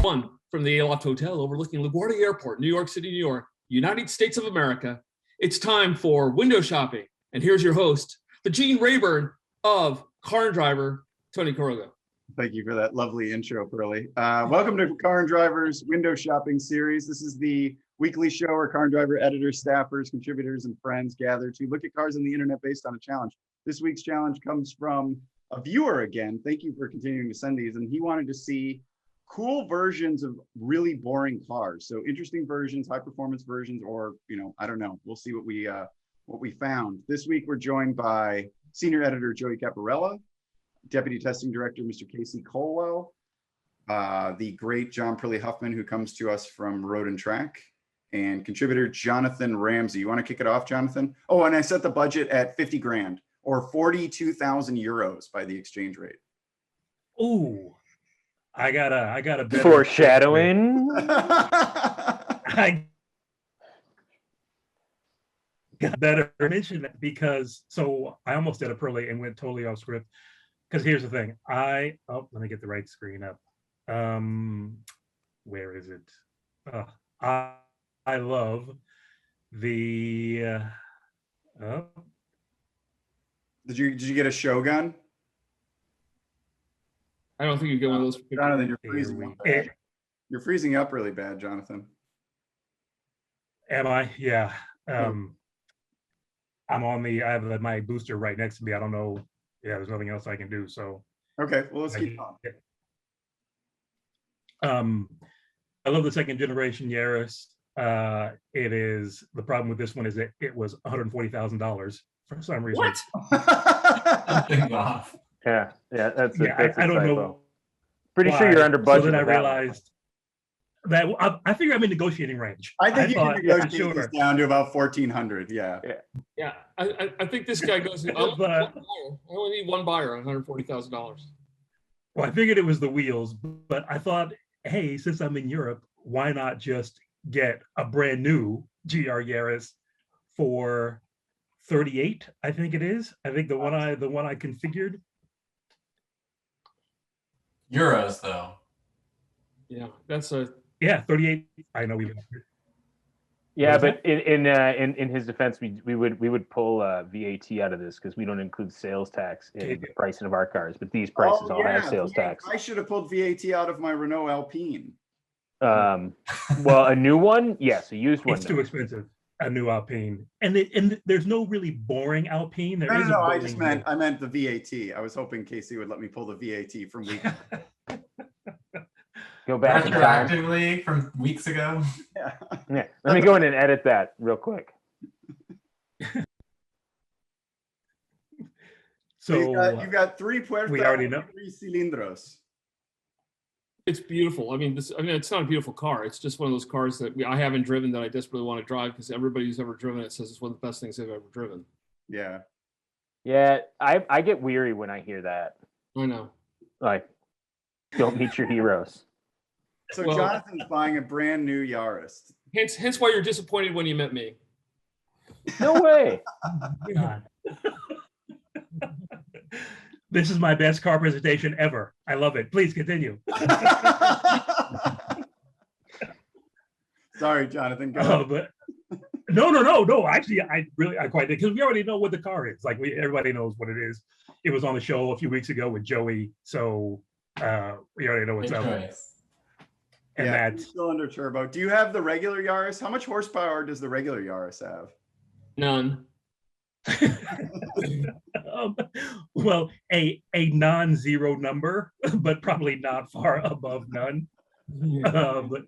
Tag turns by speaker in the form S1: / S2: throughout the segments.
S1: One from the Aloft Hotel overlooking LaGuardia Airport, New York City, New York, United States of America. It's time for window shopping. And here's your host, the Gene Rayburn of Car and Driver, Tony Corogo.
S2: Thank you for that lovely intro, Pearly. Welcome to Car and Driver's window shopping series. This is the weekly show where Car and Driver editors, staffers, contributors, and friends gather to look at cars on the internet based on a challenge. This week's challenge comes from a viewer again. Thank you for continuing to send these. And he wanted to see cool versions of really boring cars. So interesting versions, high performance versions, or, I don't know. We'll see what we found. This week, we're joined by senior editor Joey Caparella, deputy testing director Mr. Casey Colwell, the great John Purley Huffman, who comes to us from Road and Track, and contributor Jonathan Ramsey. You want to kick it off, Jonathan? Oh, and I set the budget at 50 grand or 42,000 euros by the exchange rate.
S3: Ooh, I got a better
S4: foreshadowing.
S3: I got better mention that because I almost did a Pearly and went totally off script. Because here's the thing, let me get the right screen up. Where is it? I love the.
S2: Did you get a Shogun?
S1: I don't think you get one of those.
S2: Jonathan, you're freezing up. You're freezing up really bad, Jonathan.
S3: Am I? Yeah. I'm on I have my booster right next to me. I don't know. Yeah, there's nothing else I can do. So.
S2: Okay, well, let's keep
S3: on. I love the second generation Yaris. It is, the problem with this one is that it was $140,000 for some reason.
S1: What?
S4: Yeah, that's
S3: I don't know.
S4: Pretty sure you're under budget.
S3: So then I realized that I figure I'm in negotiating range.
S2: I think you can negotiate this down to about 1,400. Yeah.
S1: I think this guy goes. I only need one buyer on $140,000.
S3: Well, I figured it was the wheels, but I thought, hey, since I'm in Europe, why not just get a brand new GR Yaris for 38? I think it is. I think the one I configured.
S5: Euros though.
S1: Yeah, that's
S3: 38. I know we.
S4: Yeah, but in his defense, we would pull VAT out of this because we don't include sales tax in the pricing of our cars. But these prices all have sales tax.
S2: I should have pulled VAT out of my Renault Alpine.
S4: Well, a new one, yes, a used one.
S3: It's too expensive. A new Alpine, and there's no really boring Alpine.
S2: No, I meant the VAT. I was hoping Casey would let me pull the VAT from week.
S4: Go back
S5: retroactively from weeks ago.
S4: Yeah. Let me go in and edit that real quick.
S2: So you've got three puertas.
S3: We already know.
S2: 3 cilindros.
S1: It's beautiful. I mean, it's not a beautiful car. It's just one of those cars that I haven't driven that I desperately want to drive because everybody who's ever driven it says it's one of the best things they've ever driven.
S2: Yeah.
S4: Yeah, I get weary when I hear that.
S1: I know.
S4: Like, don't meet your heroes.
S2: So Jonathan's buying a brand new Yaris.
S1: Hence why you're disappointed when you met me.
S4: No way.
S3: This is my best car presentation ever. I love it. Please continue.
S2: Sorry, Jonathan. Go
S3: But no. Actually, I quite did because we already know what the car is. Like everybody knows what it is. It was on the show a few weeks ago with Joey, so we already know what's up. And that's
S2: still under turbo. Do you have the regular Yaris? How much horsepower does the regular Yaris have?
S1: None.
S3: Well, a non-zero number, but probably not far above none. But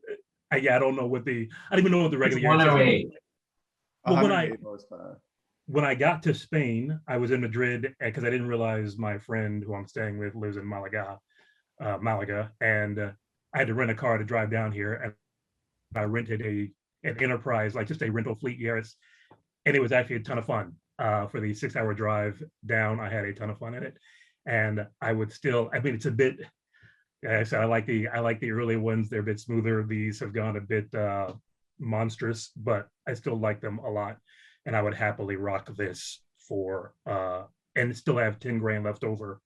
S3: I don't know what I don't even know what the regular Yaris is. Well, when I got to Spain, I was in Madrid because I didn't realize my friend who I'm staying with lives in Malaga, and I had to rent a car to drive down here, and I rented an Enterprise, like just a rental fleet Yaris, and it was actually a ton of fun. For the 6-hour drive down, I had a ton of fun in it, and I would still. I mean, it's a bit. Like I said, I like the early ones. They're a bit smoother. These have gone a bit monstrous, but I still like them a lot, and I would happily rock this for and still have 10 grand left over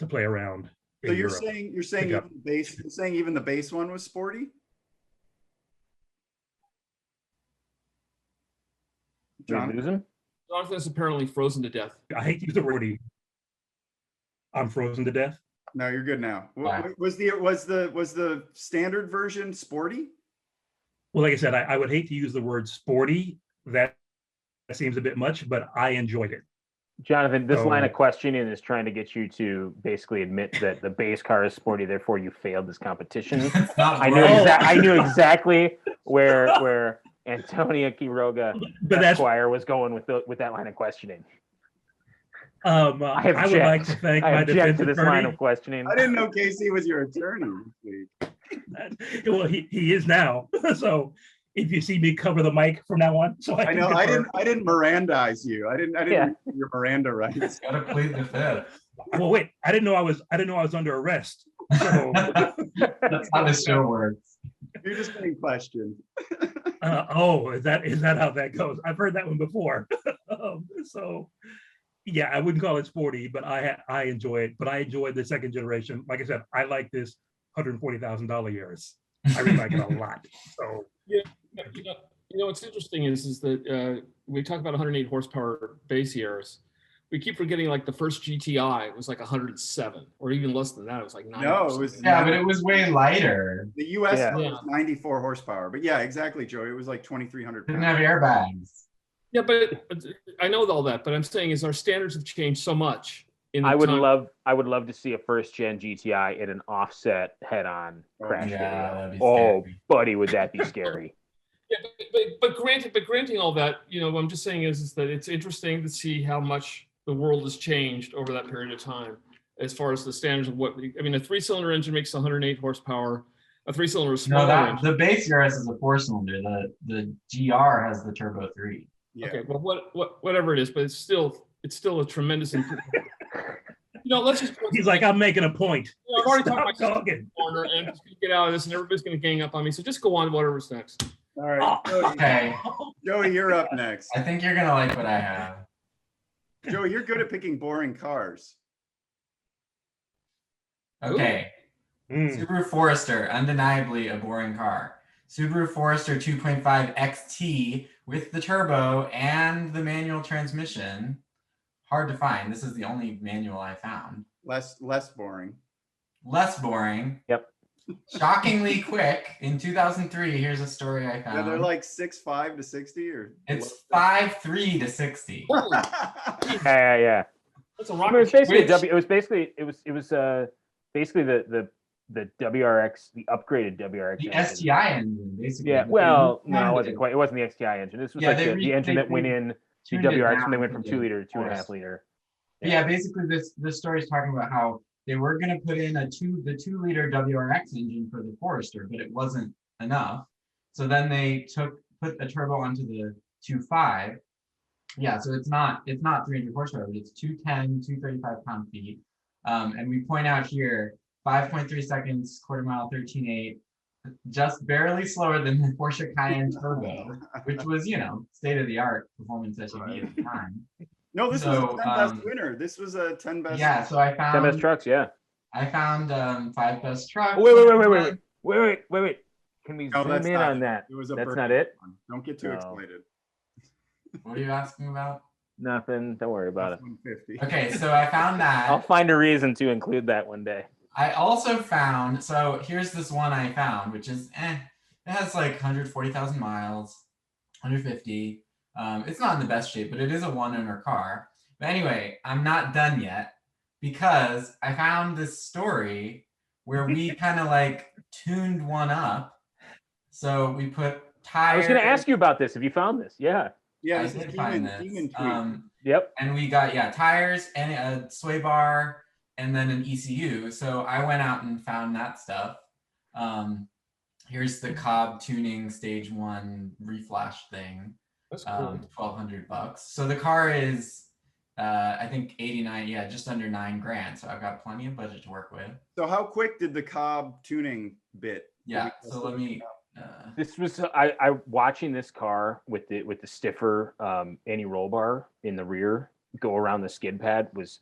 S3: to play around
S2: So
S3: in
S2: you're
S3: Europe.
S2: saying
S3: Pickup.
S2: even the base one was sporty?
S4: Did we
S2: John?
S4: lose him?
S1: Jonathan's apparently frozen to death.
S3: I hate to use the word. I'm frozen to death.
S2: No, you're good now.
S5: Wow.
S2: Was the standard version sporty?
S3: Well, like I said, I would hate to use the word sporty. That seems a bit much, but I enjoyed it.
S4: Jonathan, this line of
S3: So-
S4: questioning is trying to get you to basically admit that the base car is sporty, therefore you failed this competition.
S5: It's not
S4: I knew
S5: worth-
S4: I knew exactly where Antonia Quiroga
S3: But that's
S4: Esquire was going with that line of questioning.
S3: I
S4: I
S3: would like to thank
S4: I
S3: my
S4: object
S3: defense
S4: to this line
S3: attorney.
S4: of questioning.
S2: I didn't know Casey was your attorney this week.
S3: Well, he is now. So if you see me cover the mic from now on, so I
S2: I
S3: can
S2: know. I
S3: confer.
S2: didn't Mirandize you. I didn't
S4: Yeah.
S2: read your Miranda rights.
S5: Gotta plead the fifth.
S3: Well, wait, I didn't know I was under arrest. So
S5: That's how the show works.
S2: You're just getting questioned.
S3: is that how that goes? I've heard that one before. So yeah, I wouldn't call it sporty, but I enjoy it. But I enjoyed the second generation. Like I said, I like this $140,000 years. I really like it a lot. So
S1: What's interesting is that we talk about 108 horsepower base years. We keep forgetting like the first GTI was like 107, or even less than that. It was like 90.
S2: No, it was
S5: Yeah, but it was way lighter.
S2: the US
S4: Yeah.
S2: one was 94 horsepower. But yeah, exactly, Joey. It was like 2,300
S5: Didn't
S2: pounds.
S5: have airbags.
S1: Yeah, but I know all that. But I'm saying is our standards have changed so much. In the
S4: I would
S1: time-
S4: love to see a first gen GTI in an offset head-on
S2: Oh,
S4: crash
S5: yeah,
S4: video.
S5: that'd be
S4: Oh,
S5: scary.
S4: buddy, would that be scary?
S1: Yeah, but granting all that, what I'm just saying is that it's interesting to see how much the world has changed over that period of time, as far as the standards of what I mean. A 3-cylinder engine makes 108 horsepower. A 3-cylinder is
S5: No,
S1: smaller engine.
S5: the base Urus is a 4-cylinder. The GR has the turbo 3.
S2: Yeah.
S1: Okay, well, whatever it is, but it's still a tremendous. Let's just.
S3: he's like, I'm making a point.
S1: I've already
S3: Stop
S1: talked about
S3: talking.
S1: corner, and I'm just gonna get out of this, and everybody's gonna gang up on me. So just go on to whatever's next.
S2: All right, Joey,
S5: Okay,
S2: Joey, you're up next.
S5: I think you're gonna like what I have.
S2: Joey, you're good at picking boring cars.
S5: Okay, Subaru Forester, undeniably a boring car. Subaru Forester 2.5 XT with the turbo and the manual transmission. Hard to find. This is the only manual I found.
S2: Less boring.
S5: Less boring.
S4: Yep.
S5: Shockingly quick. In 2003, here's a story I found.
S2: Yeah, they're like 6.5 to 60 or.
S5: It's 5.3 to 60.
S4: Yeah.
S1: That's a
S4: I mean,
S1: rocket.
S4: it was basically
S5: Which-
S4: it was basically the WRX, the upgraded WRX.
S5: The
S4: engine.
S5: STI engine, basically.
S4: Yeah,
S5: They
S4: well, no, it
S5: retuned
S4: wasn't quite. It wasn't the XTI engine. This was
S5: Yeah,
S4: like
S5: they
S4: the engine that went in the
S5: tuned it
S4: WRX when they
S5: down
S4: went from
S5: to
S4: 2 liter to
S5: Forest.
S4: 2.5 liter.
S5: Yeah, basically this story is talking about how they were going to put in the 2 liter WRX engine for the Forester, but it wasn't enough. So then they put a turbo onto the 2.5. Yeah, so it's not 300 horsepower, but it's 210, 235 pound-feet. And we point out here 5.3 seconds, quarter mile, 13.8, just barely slower than the Porsche Cayenne Turbo, which was, state of the art performance SUV at the time.
S2: No, this was a
S5: So,
S2: 10 best winner. This was a 10 best.
S5: Yeah, so I
S4: 10 best
S5: found
S4: trucks, yeah.
S5: 5 best trucks.
S4: Wait. Can we
S2: No,
S4: zoom
S2: that's
S4: in
S2: not
S4: on
S2: it.
S4: that?
S2: It was a
S4: That's
S2: birthday
S4: not it?
S2: one. Don't get too
S4: No.
S2: excited.
S5: What are you asking about?
S4: Nothing. Don't worry about it.
S2: 150.
S5: Okay, so I found that.
S4: I'll find a reason to include that one day.
S5: I also found, so here's this one I found, which is, it has like 140,000 miles, 150. It's not in the best shape, but it is a one-owner car. But anyway, I'm not done yet because I found this story where we kind of like tuned one up. So we put tires.
S4: I was going to ask you about this. Have you found this? Yeah.
S2: Yeah,
S5: I
S2: this is
S5: did find
S2: demon
S5: this.
S2: tweak.
S4: Yep.
S5: And we got, tires and a sway bar and then an ECU. So I went out and found that stuff. Here's the Cobb tuning stage 1 reflash thing.
S1: That's cool.
S5: $1,200. So the car is, I think 89, just under $9,000. So I've got plenty of budget to work with.
S2: So how quick did the Cobb tuning bit?
S5: Yeah. So let me.
S4: This was I watching this car with the stiffer anti-roll bar in the rear go around the skid pad was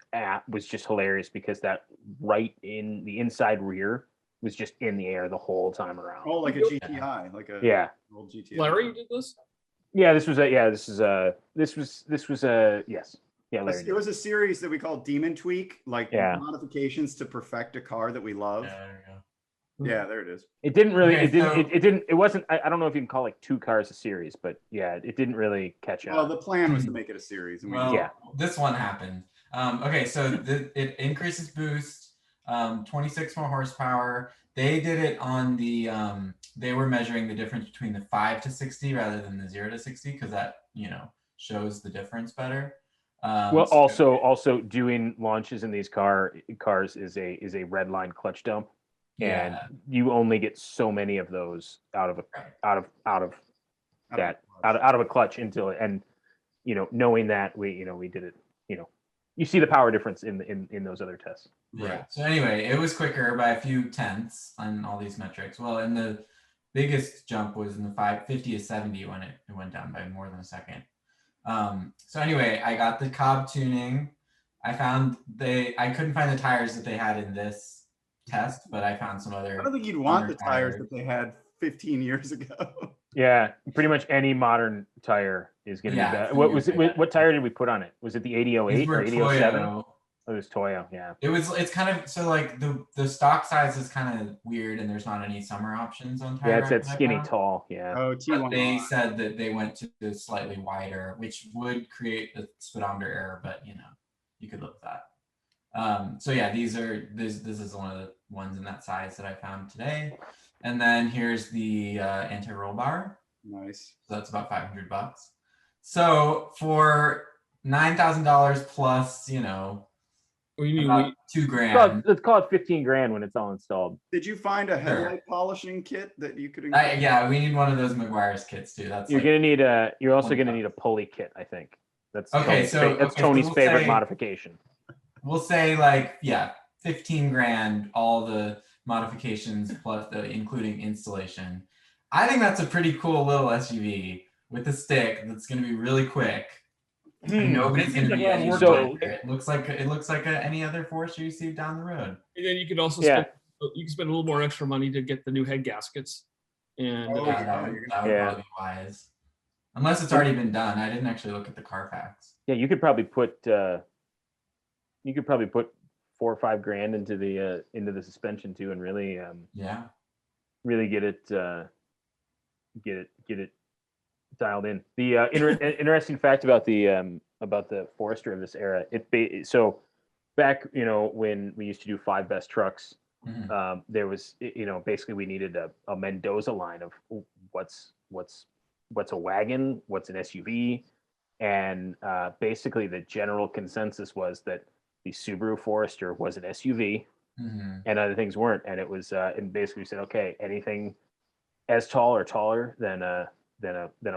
S4: just hilarious because that right in the inside rear was just in the air the whole time around.
S2: Oh, like a GTI, like a
S4: Yeah.
S2: old GTI.
S1: Larry did this?
S4: Yeah, this was a yes. Yeah, Larry
S2: It
S4: did.
S2: was a series that we called Demon Tweak, like
S4: Yeah.
S2: modifications to perfect a car that we love.
S5: Yeah, there you go.
S2: Yeah, there it is.
S4: It didn't really.
S5: Okay,
S4: It wasn't. I don't know if you can call like 2 cars a series, but yeah, it didn't really catch
S2: Well,
S4: on.
S2: the plan was to make it a series. And we
S5: Well,
S4: Yeah.
S5: this one happened. Okay, so it increases boost, 26 more horsepower. They did it on the they were measuring the difference between the 5 to 60 rather than the 0 to 60 because that shows the difference better.
S4: Well,
S5: so-
S4: also doing launches in these cars is a red line clutch dump, and
S5: Yeah.
S4: you only get so many of those out of
S5: Right.
S4: a clutch until, and knowing that we did it, you see the power difference in those other tests.
S5: Yeah. So anyway, it was quicker by a few tenths on all these metrics. Well, and the biggest jump was in the 50 to 70 when it went down by more than a second. So anyway, I got the Cobb tuning. I couldn't find the tires that they had in this test, but I found some other.
S2: I don't think you'd want the tires
S5: tires.
S2: that they had 15 years ago.
S4: Yeah, pretty much any modern tire is going to
S5: Yeah,
S4: be
S5: it's
S4: bad.
S5: gonna
S4: What
S5: be
S4: was it?
S5: bad.
S4: What tire did we put on it? Was it the 8008
S5: These
S4: or
S5: were
S4: 8007?
S5: Toyo.
S4: Oh, it was Toyo. Yeah.
S5: It's kind of so like the stock size is kind of weird, and there's not any summer options on tire.
S4: Yeah, it's
S5: rack
S4: that
S5: I
S4: skinny
S5: found.
S4: tall. Yeah.
S2: Oh,
S5: But
S2: T1.
S5: they said that they went to the slightly wider, which would create a speedometer error, but you could look at that. So yeah, this is one of the ones in that size that I found today. And then here's the anti-roll bar.
S2: Nice.
S5: So that's about $500. So for $9,000 plus,
S1: What do you mean?
S5: about $2,000.
S4: Let's call it 15 grand when it's all installed.
S2: Did you find a headlight polishing kit that you could
S5: Yeah, we need one of those McGuire's kits too. That's
S4: You're
S5: like,
S4: gonna need you're also gonna
S5: $1.
S4: need a pulley kit, I think. That's
S5: Okay,
S4: Tony's,
S5: so
S4: Tony's
S5: we'll
S4: favorite
S5: say-
S4: modification.
S5: we'll say like 15 grand, all the modifications plus including installation. I think that's a pretty cool little SUV with a stick that's going to be really quick. And nobody's going to be any
S4: work
S5: so
S4: on
S5: it looks like any other Forester you see down the road.
S1: And then you could also
S4: Yeah.
S1: spend a little more extra money to get the new head gaskets. And
S2: Oh,
S5: Yeah,
S2: yeah,
S5: that would
S2: you're
S5: probably be wise. Unless it's already been done. I didn't actually look at the Carfax.
S4: Yeah, you could probably put 4 or 5 grand into the suspension too, and really
S5: Yeah.
S4: really get it dialed in. The interesting fact about the Forester of this era, so back when we used to do 5 best trucks,
S5: Mhm.
S4: there was basically we needed a Mendoza line of what's a wagon, what's an SUV, and basically the general consensus was that the Subaru Forester was an SUV
S5: Mhm.
S4: and other things weren't, and it was and basically we said, okay, anything as tall or taller than a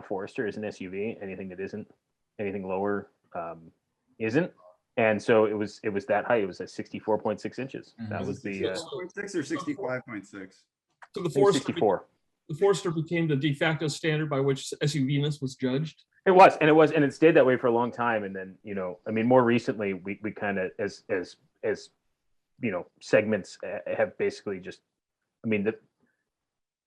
S4: Forester is an SUV. Anything that isn't, anything lower isn't. And so it was that height. It was at 64.6 inches. That was the
S2: 64.6 or 65.6?
S1: so the Forester,
S4: 64.
S1: the Forester became the de facto standard by which SUV-ness was judged.
S4: It was, and it stayed that way for a long time. And then more recently, we kind of as segments have basically just,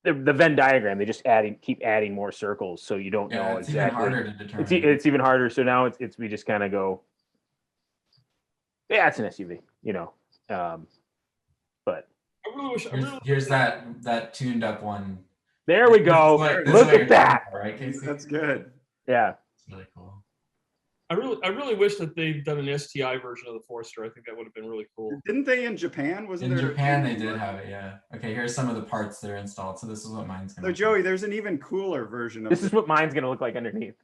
S4: the Venn diagram, they just keep adding more circles, so you don't know
S5: It's
S4: exactly.
S5: even harder to determine.
S4: It's even harder. So now it's we just kind of go, yeah, it's an SUV, but
S1: I really wish.
S5: Here's that tuned up one.
S4: there we go.
S5: This is
S4: Look
S5: what you're
S4: at that.
S5: talking about, right, Casey?
S2: That's good.
S4: Yeah.
S5: It's really cool.
S1: I really wish that they'd done an STI version of the Forester. I think that would have been really cool.
S2: Didn't they in Japan? Wasn't
S5: In
S2: there?
S5: Japan, they did have it, yeah. Okay, here's some of the parts that are installed. So this is what mine's gonna
S2: So Joey, there's an even cooler version of
S4: This is what mine's gonna look like underneath.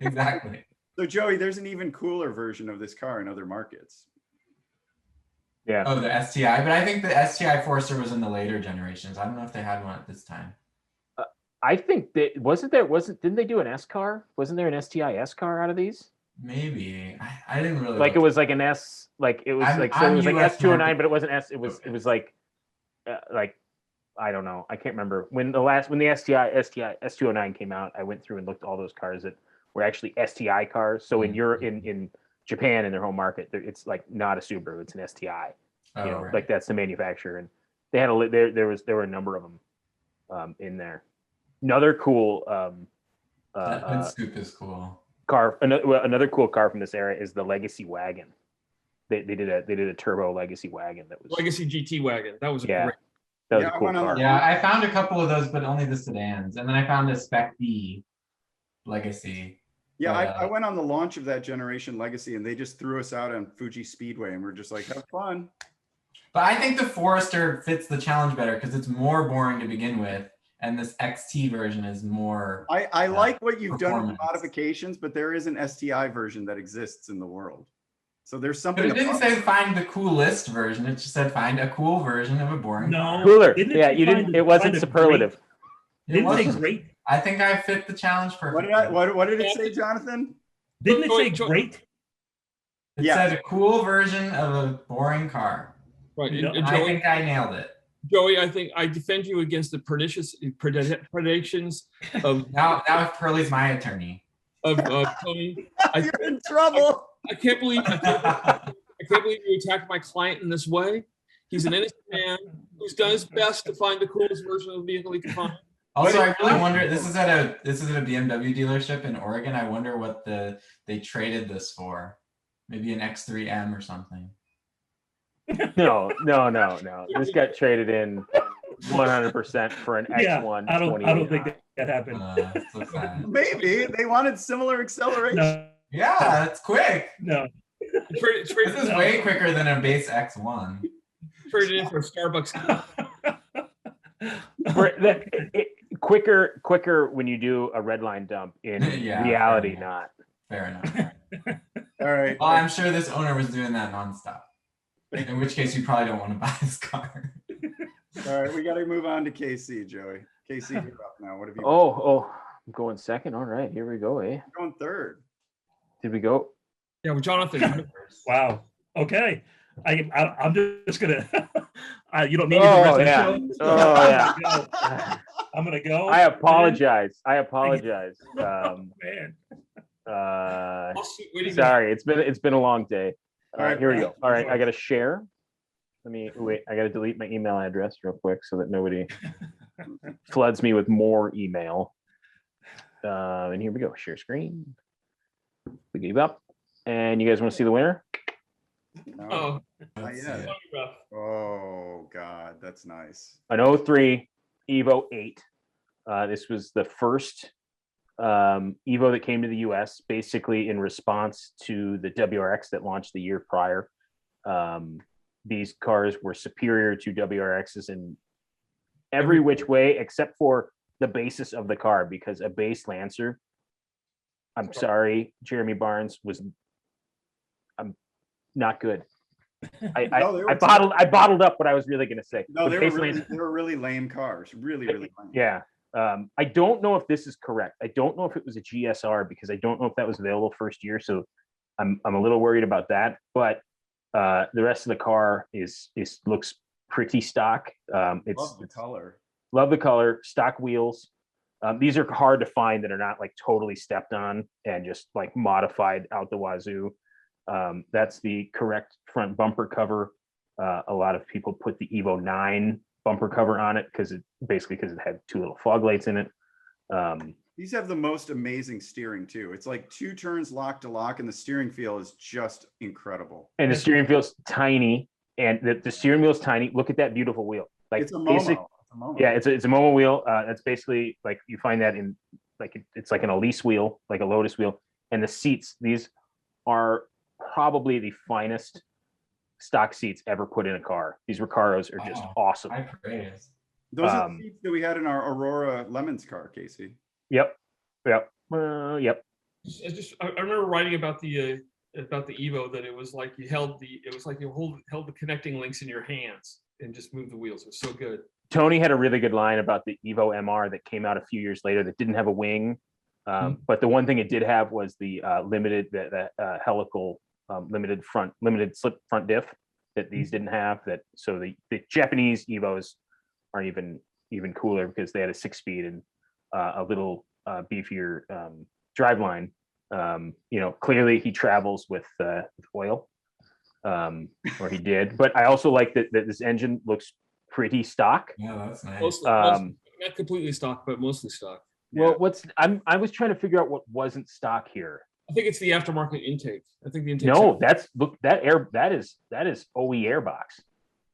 S5: Exactly.
S2: So Joey, there's an even cooler version of this car in other markets.
S4: Yeah.
S5: Oh, the STI, but I think the STI Forester was in the later generations. I don't know if they had one at this time.
S4: I think that didn't they do an S car? Wasn't there an STI S car out of these?
S5: Maybe I didn't really
S4: Like it was like an S, like it was
S5: I'm-
S4: like, so
S5: I'm
S4: it was like
S5: US
S4: S209,
S5: market.
S4: but it wasn't S. It was
S5: Okay.
S4: it was like I don't know. I can't remember when the STI S209 came out. I went through and looked at all those cars that were actually STI cars. So in
S5: Mhm.
S4: Europe, in Japan in their home market, it's like not a Subaru, it's an STI.
S5: Oh,
S4: You know,
S5: right.
S4: like that's the manufacturer, and they had there were a number of them in there. Another cool
S5: That hood scoop is cool.
S4: car. Another cool car from this era is the Legacy Wagon. They did a turbo Legacy Wagon that was
S1: Legacy GT wagon. That was
S4: yeah.
S1: great.
S4: That was
S2: Yeah,
S4: a
S2: I
S4: cool
S2: went on
S4: car.
S2: the-
S5: Yeah, I found a couple of those, but only the sedans. And then I found a Spec B Legacy.
S2: Yeah,
S5: But,
S2: I went on the launch of that generation Legacy, and they just threw us out on Fuji Speedway, and we're just like, have fun.
S5: But I think the Forester fits the challenge better because it's more boring to begin with, and this XT version is more.
S2: I like what you've done with
S5: performance.
S2: modifications, but there is an STI version that exists in the world. So there's
S5: But
S2: something.
S5: it didn't
S2: about
S5: say
S2: it.
S5: find the coolest version. It just said find a cool version of a boring.
S3: No.
S4: Cooler.
S3: Didn't it
S4: Yeah,
S3: say
S4: you didn't.
S3: find-
S4: It wasn't
S3: find a
S4: superlative.
S5: It
S3: Didn't it say
S5: wasn't.
S3: great?
S5: I think I fit the challenge perfectly.
S2: What did it say, Jonathan?
S3: Didn't it say
S1: Joey-
S3: great?
S5: It
S2: Yeah.
S5: said a cool version of a boring car.
S1: Right.
S3: No,
S1: And
S5: I
S1: Joey,
S5: think I nailed it.
S1: Joey, I think I defend you against the pernicious predictions of
S5: Now if Pearlie's my attorney.
S1: Tony.
S2: You're in trouble.
S1: I can't believe you attacked my client in this way. He's an innocent man who's done his best to find the coolest version of the vehicle he can find.
S5: Also, I really wonder. This is at a BMW dealership in Oregon. I wonder what they traded this for. Maybe an X3M or something.
S4: No. This got traded in 100% for an
S3: Yeah,
S4: X1.
S3: I don't think that happened.
S5: So sad.
S2: Maybe they wanted similar acceleration.
S3: No,
S5: Yeah, it's quick.
S3: no.
S1: Traded
S5: This is way quicker than a base X1.
S1: in for a Starbucks.
S4: Quicker when you do a red line dump. In
S5: Yeah,
S4: reality,
S5: fair
S4: not.
S5: Fair enough.
S2: All right.
S5: Well, I'm sure this owner was doing that nonstop. In which case, you probably don't want to buy this car.
S2: All right. We got to move on to KC, Joey. KC, you're up now. What have you?
S4: Oh, I'm going second. All right, here we go. Eh?
S2: You're going third.
S4: Did we go?
S1: Yeah, well, Jonathan.
S3: Wow. Okay. I'm just gonna. You don't need me the rest of the
S4: yeah.
S3: show.
S4: Oh yeah.
S3: I'm gonna go.
S4: I apologize.
S3: Man.
S4: Sorry,
S1: Sorry.
S4: it's been a long day.
S2: All right,
S4: Here we go. All right,
S3: enjoy.
S4: I got to share. Let me wait. I got to delete my email address real quick so that nobody floods me with more email. And here we go. Share screen. We gave up. And you guys want to see the winner?
S2: No,
S1: Oh,
S2: not
S5: Let's
S2: yet.
S5: see it.
S2: Oh God, that's nice.
S4: An 03 Evo 8. This was the first Evo that came to the US, basically in response to the WRX that launched the year prior. These cars were superior to WRXs in every which way, except for the basis of the car, because a base Lancer, I'm sorry, Jeremy Barnes, was not good.
S2: No, they were
S4: I bottled up what I was really going to say.
S2: No,
S4: But
S2: they
S4: base
S2: were really,
S4: Lancer-
S2: they were really lame cars. Really lame.
S4: yeah. I don't know if this is correct. I don't know if it was a GSR because I don't know if that was available first year. So I'm a little worried about that. But the rest of the car looks pretty stock. It's
S2: Love the color.
S4: love the color, stock wheels. These are hard to find that are not like totally stepped on and just like modified out the wazoo. That's the correct front bumper cover. A lot of people put the Evo 9 bumper cover on it because it had two little fog lights in it.
S2: These have the most amazing steering too. It's like 2 turns lock to lock, and the steering feel is just incredible.
S4: And the steering wheel's tiny, and the steering wheel's tiny. Look at that beautiful wheel. Like
S2: It's a
S4: basic,
S2: Momo. It's a Momo.
S4: yeah, it's a Momo wheel. That's basically like you find that in like it's like an Elise wheel, like a Lotus wheel. And the seats, these are probably the finest stock seats ever put in a car. These Recaros are just
S5: Wow.
S4: awesome.
S5: High praise.
S2: Those are the seats that we had in our Aurora Lemons car, Casey.
S4: Yep.
S1: I remember writing about the Evo that it was like you held the connecting links in your hands and just moved the wheels. It was so good.
S4: Tony had a really good line about the Evo MR that came out a few years later that didn't have a wing. But the one thing it did have was the helical limited slip front diff that these didn't have. So the Japanese Evos are even cooler because they had a 6-speed and a little beefier driveline. Clearly he travels with oil, or he did. But I also like that this engine looks pretty stock.
S5: Yeah, that's nice.
S1: Mostly, not completely stock, but mostly stock.
S4: Well, I was trying to figure out what wasn't stock here.
S1: I think it's the aftermarket intake. I think the intake.
S4: No, that is OE airbox.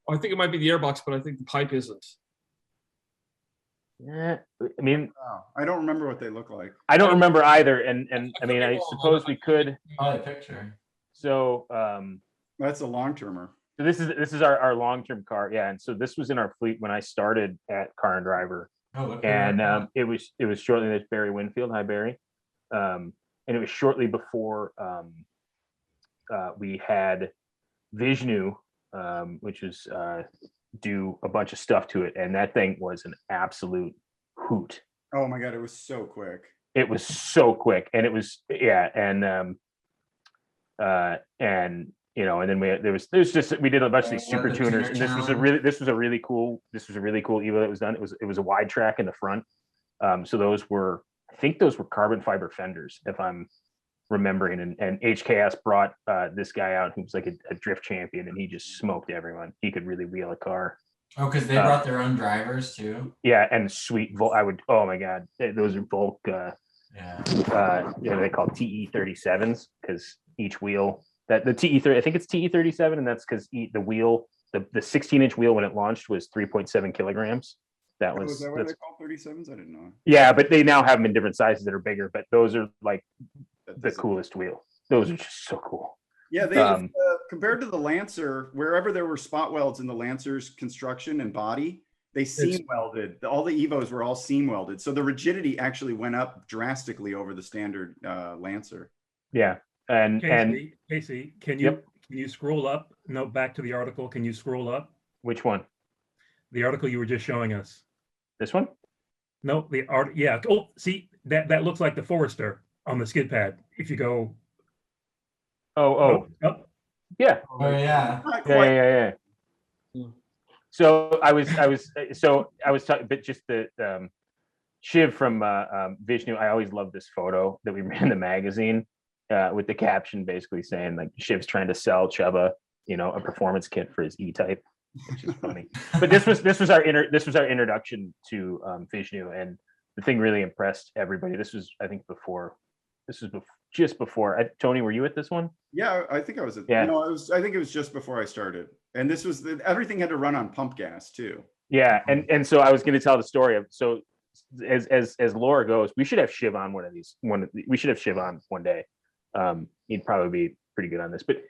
S1: I think it might be the airbox, but I think the pipe isn't.
S4: Yeah, I mean,
S2: I don't remember what they look like.
S4: I don't remember either, and I mean, I suppose we could.
S5: Probably a picture.
S4: So,
S2: That's a long termer.
S4: so this is our long-term car, yeah. And so this was in our fleet when I started at Car and Driver,
S5: Oh, look.
S4: and it was shortly. There's Barry Winfield. Hi, Barry. And it was shortly before we had Vishnu, which was do a bunch of stuff to it, and that thing was an absolute hoot.
S2: Oh my God, it was so quick.
S4: It was so quick, and it was and then we did a bunch of these super tuners, and this was a really cool Evo that was done. It was a wide track in the front, so I think those were carbon fiber fenders, if I'm remembering, and HKS brought this guy out who was like a drift champion, and he just smoked everyone. He could really wheel a car.
S5: Oh, because they brought their own drivers too.
S4: Yeah, and sweet oh my God, those are Volk they call TE37s, because each wheel that the TE30, I think it's TE37, and that's because the wheel, the 16-inch wheel when it launched was 3.7 kilograms. That was
S2: that what they call 37s? I didn't know.
S4: Yeah, but they now have them in different sizes that are bigger, but those are like the coolest wheel. Those are just so cool.
S2: Yeah, they compared to the Lancer, wherever there were spot welds in the Lancer's construction and body, they seam welded. All the Evos were all seam welded, so the rigidity actually went up drastically over the standard Lancer.
S4: Yeah, and
S3: Casey, can you scroll up? No, back to the article. Can you scroll up?
S4: Which one?
S3: The article you were just showing us.
S4: This one?
S3: No, the art. Yeah. Oh, see that looks like the Forester on the skid pad. If you go.
S4: Oh. Yeah.
S5: Oh yeah.
S4: Yeah. So I was talking, but just the Shiv from Vishnu. I always loved this photo that we ran in the magazine with the caption basically saying like Shiv's trying to sell Chuba, a performance kit for his E-Type, which is funny. But this was our introduction to Vishnu, and the thing really impressed everybody. This was, I think, just before. Tony, were you at this one?
S2: Yeah, I think I was.
S4: Yeah.
S2: I think it was just before I started, and this was everything had to run on pump gas too.
S4: Yeah, and so I was going to tell the story of, so as Laura goes, we should have Shiv on we should have Shiv on one day. He'd probably be pretty good on this. But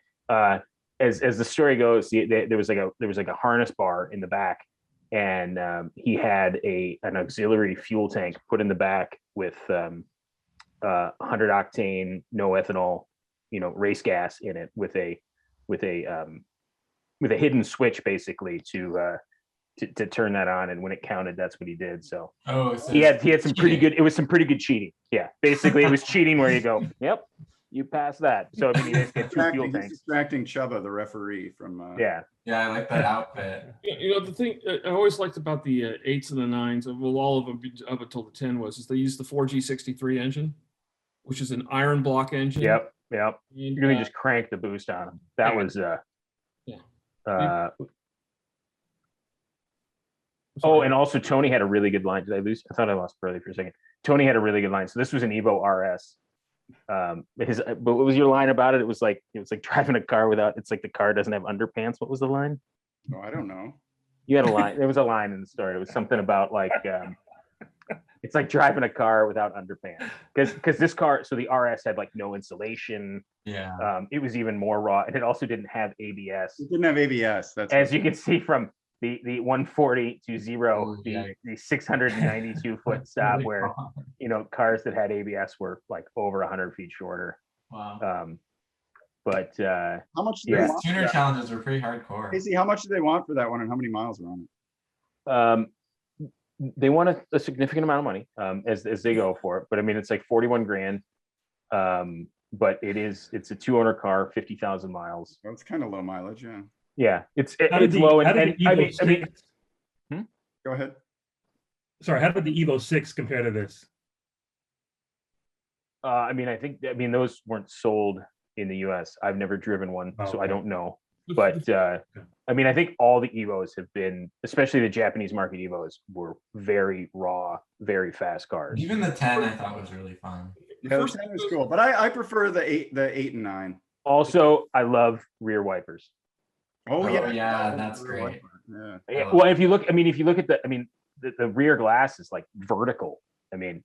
S4: as the story goes, there was like a harness bar in the back, and he had an auxiliary fuel tank put in the back with 100 octane, no ethanol, race gas in it, with a hidden switch basically to turn that on, and when it counted, that's what he did. So he had some pretty good. It was some pretty good cheating. Yeah, basically it was cheating where you go, yep, you passed that. So I mean, you get 2 fuel tanks.
S2: Distracting Chuba, the referee from.
S5: Yeah, I like that outfit.
S1: The thing I always liked about the 8s and the 9s, well, all of them up until the 10 is they used the 4G63 engine, which is an iron block engine.
S4: Yep.
S1: And,
S4: you really just crank the boost on them. That was and also Tony had a really good line. Did I lose? I thought I lost Burley for a second. Tony had a really good line. So this was an Evo RS. But what was your line about it? It was like driving a car without. It's like the car doesn't have underpants. What was the line?
S2: Oh, I don't know.
S4: You had a line. There was a line in the story. It was something about like. It's like driving a car without underpants, because this car, so the RS had like no insulation.
S5: Yeah.
S4: It was even more raw, and it also didn't have ABS.
S2: It didn't have ABS. That's
S4: as you can see from the 140 to 0, the 692 foot stop, where cars that had ABS were like over 100 feet shorter.
S5: Wow.
S4: But
S2: how much?
S5: Tuner challenges were pretty hardcore.
S2: Casey, how much do they want for that one, and how many miles were on it?
S4: They want a significant amount of money as they go for it, but I mean it's like 41 grand. But it's a 2-owner car, 50,000 miles.
S2: Well, it's kind of low mileage, yeah.
S4: Yeah, it's low. And I mean,
S2: go ahead.
S3: Sorry, how did the Evo 6 compare to this?
S4: I mean those weren't sold in the US. I've never driven one, so I
S3: Okay.
S4: don't know. But I mean, I think all the Evos have been, especially the Japanese market Evos, were very raw, very fast cars.
S5: Even the 10 I thought was really fun.
S2: Yeah, the 10 is cool, but I prefer the 8 and 9.
S4: Also, I love rear wipers.
S2: Oh
S5: yeah,
S2: yeah,
S5: that's great.
S2: Yeah.
S4: Yeah, well, if you look at the rear glass is like vertical. I mean,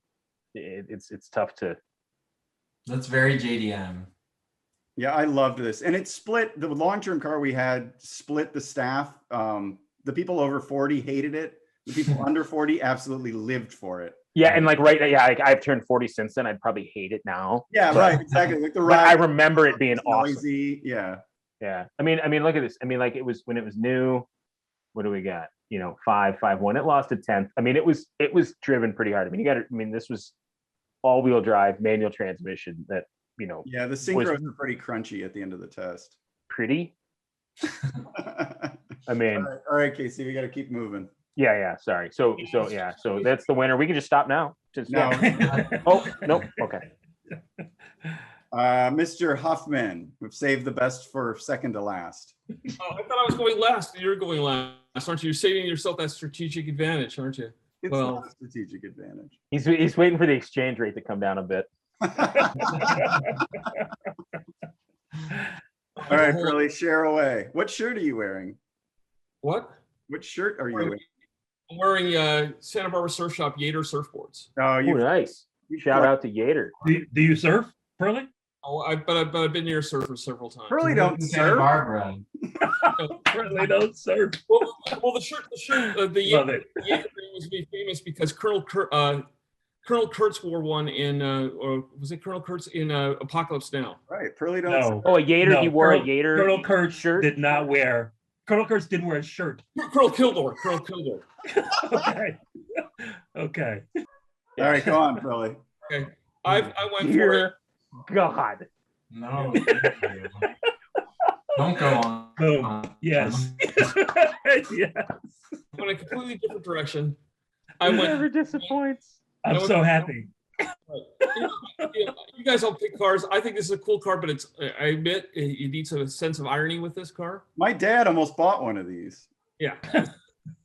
S4: it's tough to.
S5: That's very JDM.
S2: Yeah, I loved this. And it split the long-term car we had split the staff. The people over 40 hated it. The people under 40 absolutely lived for it.
S4: Yeah, and like I've turned 40 since then. I'd probably hate it now.
S2: Yeah, right, exactly. Like the
S4: But
S2: ride.
S4: I remember it being awesome.
S2: Noisy. Yeah.
S4: Yeah. I mean, look at this. I mean, like it was when it was new. What do we got? 5.1. It lost a tenth. I mean, it was driven pretty hard. I mean, this was all-wheel drive, manual transmission that,
S2: Yeah, the synchros are pretty crunchy at the end of the test.
S4: pretty. I mean,
S2: All right, Casey, we got to keep moving.
S4: yeah, sorry. So that's the winner. We can just stop now.
S2: No.
S4: Oh, no. Okay.
S2: Mr. Huffman, we've saved the best for second to last.
S1: Oh, I thought I was going last. You're going last, aren't you? You're saving yourself that strategic advantage, aren't you?
S2: It's
S1: Well-
S2: not a strategic advantage.
S4: He's waiting for the exchange rate to come down a bit.
S2: All right, Curly, share away. What shirt are you wearing?
S1: What?
S2: What shirt are you wearing?
S1: I'm wearing Santa Barbara Surf Shop Yater surfboards.
S2: Oh,
S4: Oh, nice. Shout out to Yater.
S3: Do you surf, Pearly?
S1: Oh, but I've been near a surfer several times.
S2: Curly don't
S5: Santa
S2: serve.
S5: Barbara.
S3: Pearly don't surf.
S1: Well, the shirt, the
S3: Love
S1: Yater
S3: it.
S1: was made famous because Colonel Kurtz wore one in, or was it Colonel Kurtz in Apocalypse Now?
S2: Right, Pearly don't.
S3: No.
S4: Oh, a Yater.
S3: No,
S4: He wore a
S3: Colonel-
S4: Yater
S3: Colonel Kurtz
S4: shirt.
S3: did not wear. Colonel Kurtz didn't wear a shirt.
S1: Colonel Kildor. Colonel Kildor.
S3: Okay. Okay.
S2: All right, go on, Pearly.
S1: Okay, I went for it.
S4: Dear God.
S5: No. thank you. Don't go on.
S3: Boom. Yes. Yes.
S1: I went a completely different direction. I
S4: He
S1: went.
S4: never disappoints.
S3: I'm so happy.
S1: You guys all pick cars. I think this is a cool car, but I admit it needs a sense of irony with this car.
S2: My dad almost bought one of these.
S1: Yeah.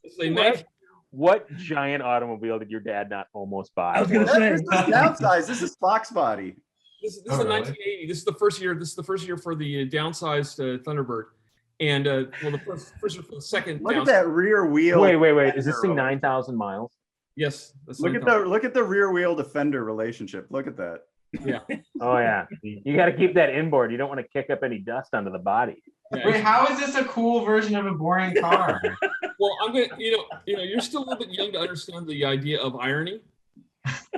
S1: It's a nice.
S4: What giant automobile did your dad not almost buy?
S3: I was gonna say.
S2: This is downsized. This is Fox body.
S1: This is
S5: Oh,
S1: a
S5: really?
S1: 1980. This is the first year. This is the first year for the downsized Thunderbird, and the first year for the second.
S2: Look at
S1: downsized.
S2: that rear wheel.
S4: Wait. Is this thing 9,000 miles?
S1: Yes. That's
S2: Look at the rear wheel Defender relationship. Look at that.
S4: Oh yeah. You got to keep that inboard. You don't want to kick up any dust onto the body.
S1: Yeah,
S5: Wait, how is this a cool version of a boring car?
S1: well, I'm gonna. You're still a little bit young to understand the idea of irony.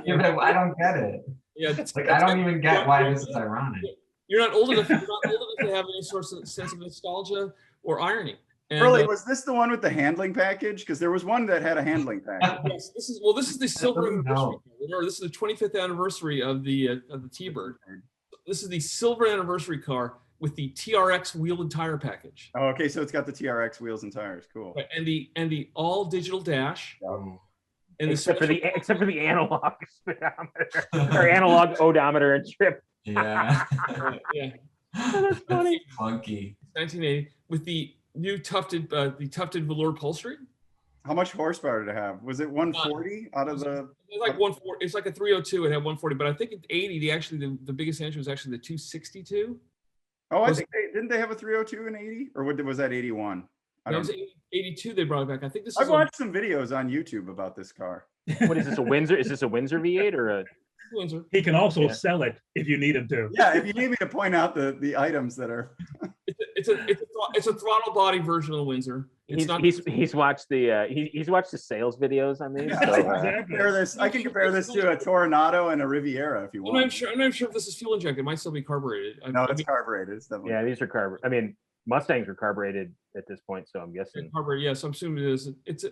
S5: Yeah, but I don't get it.
S1: Yeah.
S5: Like, I don't even get why this is ironic.
S1: You're not old enough. You're not old enough to have any sort of sense of nostalgia or irony. And,
S2: Pearly, was this the one with the handling package? Because there was one that had a handling package.
S1: yes, this is the silver
S5: doesn't
S1: anniversary.
S5: help.
S1: Or this is the 25th anniversary of the T-Bird. This is the silver anniversary car with the TRX wheel and tire package,
S2: Oh, okay, so it's got the TRX wheels and tires. Cool.
S1: and the all digital dash, and the
S4: Except for
S1: special-
S4: the analog speedometer or analog odometer and trip.
S5: Yeah.
S1: yeah,
S4: That's funny.
S5: Funky.
S1: 1980 with the new tufted velour upholstery.
S2: How much horsepower did it have? Was it 140 out of the?
S1: It's like 140. It's like a 302. It had 140, but I think at 80, the biggest engine was actually the 262.
S2: Oh, I
S1: Was-
S2: think didn't they have a 302 in 80, or was that 81? I
S1: That
S2: don't
S1: was
S2: know.
S1: 82. They brought it back. I think this
S2: I've
S1: is
S2: watched some videos on YouTube about this car.
S4: What is this, a Windsor? Is this a Windsor V8 or a?
S1: Windsor.
S3: He can also
S4: Yeah.
S3: sell it if you need him to.
S2: Yeah, if you need me to point out the items that are.
S1: It's a throttle body version of the Windsor. It's not.
S4: He's watched the he's watched the sales videos on these.
S2: Yeah,
S4: So,
S2: I can compare this to a Toronado and a Riviera if you
S1: I'm
S2: want.
S1: not sure if this is fuel injected. It might still be carbureted.
S2: No, it's carbureted. It's definitely.
S4: yeah, these are carbureted. I mean, Mustangs are carbureted at this point, so I'm guessing.
S1: Carbureted. Yes, I'm assuming it is.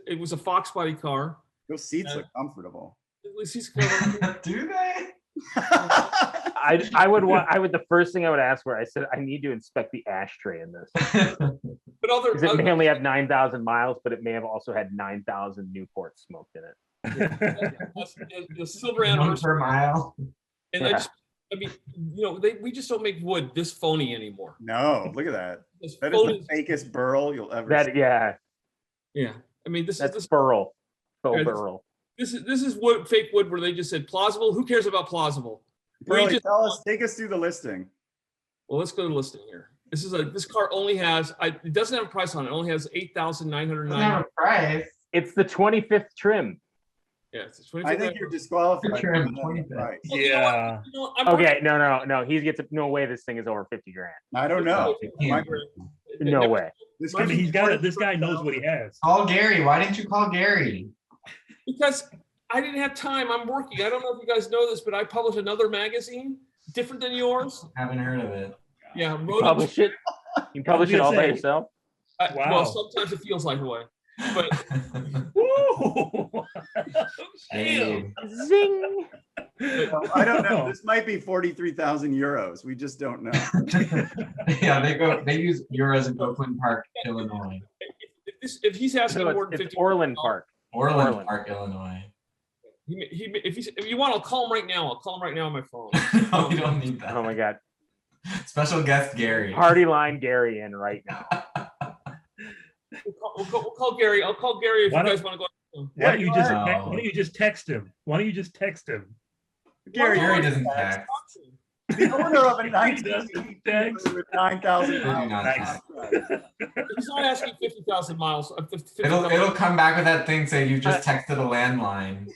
S1: It was a Fox body car.
S2: Those seats look comfortable.
S1: At least he's carbureted.
S5: Do they?
S4: I would the first thing I would ask for. I said I need to inspect the ashtray in this
S1: But
S4: because it may only have 9,000 miles, but it may have also had 9,000 Newports smoked in it.
S1: the silver
S5: One
S1: anniversary.
S5: per mile.
S1: And I
S4: Yeah.
S1: just I mean, we just don't make wood this phony anymore.
S2: No, look at that.
S1: This
S2: That is
S1: phony,
S2: the fakest burl you'll ever see.
S4: Yeah,
S1: yeah. I mean,
S4: that's burl. Faux
S1: Yeah,
S4: burl.
S1: this is wood, fake wood, where they just said plausible. Who cares about plausible?
S2: Burley, take us through the listing.
S1: Well, let's go to the listing here. This car only has, it doesn't have a price on it. It only has
S5: Doesn't have
S1: 8,909.
S5: a price.
S4: It's the 25th trim.
S1: Yeah, it's
S2: I think you're disqualified.
S5: Sure,
S2: from that
S5: 25.
S2: price.
S3: Yeah.
S4: Okay, no. He gets no way. This thing is over 50 grand.
S2: I don't know.
S5: Yeah.
S4: No way.
S2: This
S3: I
S2: could
S3: mean,
S2: be
S3: he's got it. This guy knows what he has.
S5: Call Gary. Why didn't you call Gary?
S1: Because I didn't have time. I'm working. I don't know if you guys know this, but I publish another magazine different than yours.
S5: Haven't heard of it.
S1: Yeah,
S4: You publish it. You publish it all by yourself.
S3: Wow.
S1: Well, sometimes it feels like a way. But
S3: Woo!
S5: Hey.
S4: Zing.
S2: I don't know. This might be 43,000 euros. We just don't know.
S5: Yeah, they use euros in Oakland Park, Illinois.
S1: if he's asking
S4: So
S1: more than
S4: it's
S1: 50,
S4: Orland Park.
S5: Orland Park, Illinois.
S1: if you want, I'll call him right now. I'll call him right now on my phone.
S5: No, we don't need that.
S4: Oh my God.
S5: Special guest Gary.
S4: Party line Gary in right now.
S1: We'll call Gary. I'll call Gary if
S3: Why
S1: you
S3: don't-
S1: guys want to go.
S3: Why don't you just
S5: No.
S3: why don't you just text him? Why don't you just text him?
S2: Gary,
S5: Gary doesn't text.
S2: the owner of a
S3: He
S2: 19
S3: doesn't text.
S2: with 9,000
S5: They do
S2: miles.
S5: not
S3: Nice.
S5: text.
S1: He's not asking 50,000 miles.
S5: It'll come back with that thing saying you just texted a landline.